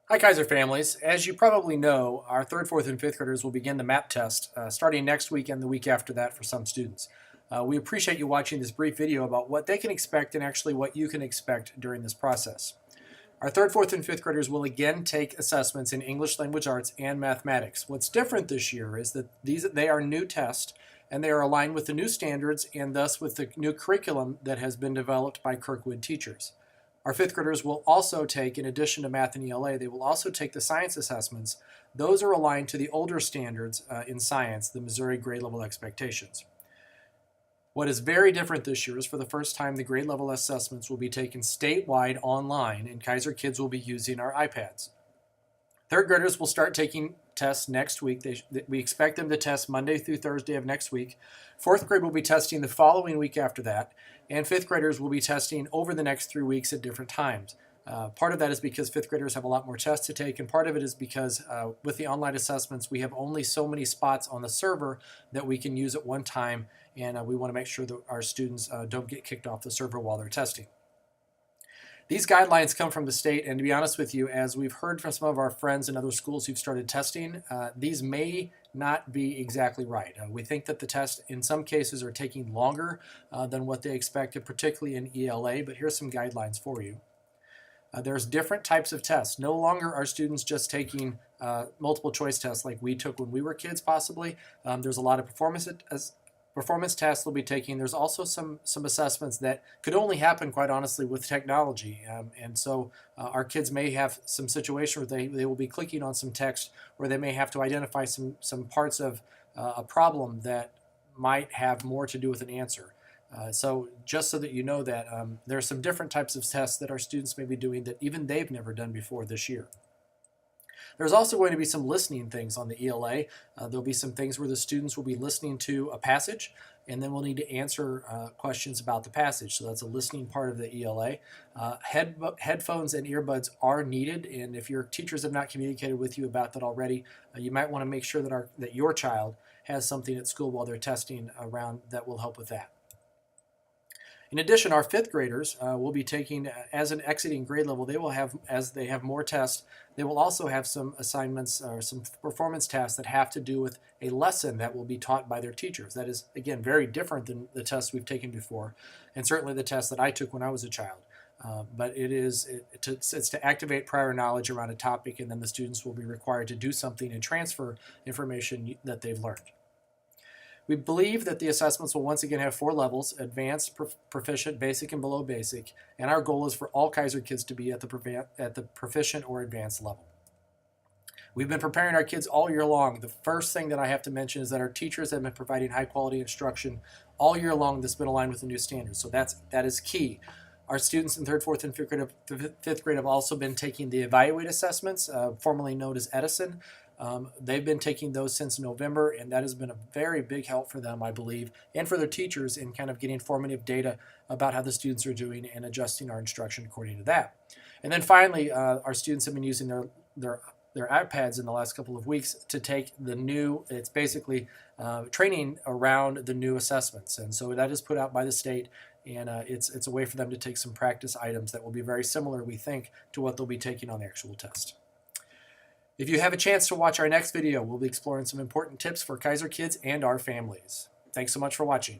Hi, Keysor families. As you probably know, our third, fourth, and fifth graders will begin the MAP test starting next week and the week after that for some students. We appreciate you watching this brief video about what they can expect and actually what you can expect during this process. Our third, fourth, and fifth graders will again take assessments in English language arts and mathematics. What's different this year is that they are new tests and they are aligned with the new standards and thus with the new curriculum that has been developed by Kirkwood teachers. Our fifth graders will also take, in addition to math and ELA, they will also take the science assessments. Those are aligned to the older standards in science, the Missouri grade level expectations. What is very different this year is for the first time the grade level assessments will be taken statewide online, and Keysor kids will be using our iPads. Third graders will start taking tests next week. We expect them to test Monday through Thursday of next week. Fourth grade will be testing the following week after that, and fifth graders will be testing over the next 3 weeks at different times. Part of that is because fifth graders have a lot more tests to take, and part of it is because with the online assessments, we have only so many spots on the server that we can use at one time, and we want to make sure that our students don't get kicked off the server while they're testing. These guidelines come from the state, and to be honest with you, as we've heard from some of our friends in other schools who've started testing, these may not be exactly right. We think that the tests in some cases are taking longer than what they expected, particularly in ELA, but here's some guidelines for you. There's different types of tests. No longer are students just taking multiple choice tests like we took when we were kids, possibly. There's a lot of performance tests they'll be taking. There's also some assessments that could only happen, quite honestly, with technology. And so our kids may have some situation where they will be clicking on some text, or they may have to identify some parts of a problem that might have more to do with an answer. So just so that you know that there are some different types of tests that our students may be doing that even they've never done before this year. There's also going to be some listening things on the ELA. There'll be some things where the students will be listening to a passage, and then we'll need to answer questions about the passage. So that's a listening part of the ELA. Headphones and earbuds are needed, and if your teachers have not communicated with you about that already, you might want to make sure that your child has something at school while they're testing around that will help with that. In addition, our fifth graders will be taking, as an exiting grade level, they will have, as they have more tests, they will also have some assignments or some performance tasks that have to do with a lesson that will be taught by their teachers. That is, again, very different than the tests we've taken before, and certainly the tests that I took when I was a child. But it's to activate prior knowledge around a topic, and then the students will be required to do something and transfer information that they've learned. We believe that the assessments will once again have 4 levels: advanced, proficient, basic, and below basic, and our goal is for all Keysor kids to be at the proficient or advanced level. We've been preparing our kids all year long. The first thing that I have to mention is that our teachers have been providing high quality instruction all year long that's been aligned with the new standards, so that is key. Our students in third, fourth, and fifth grade have also been taking the Evaluate assessments, formerly known as Edison. They've been taking those since November, and that has been a very big help for them, I believe, and for their teachers in kind of getting formative data about how the students are doing and adjusting our instruction according to that. And then finally, our students have been using their iPads in the last couple of weeks to take the new, it's basically training around the new assessments. And so that is put out by the state, and it's a way for them to take some practice items that will be very similar, we think, to what they'll be taking on the actual test. If you have a chance to watch our next video, we'll be exploring some important tips for Keysor kids and our families. Thanks so much for watching.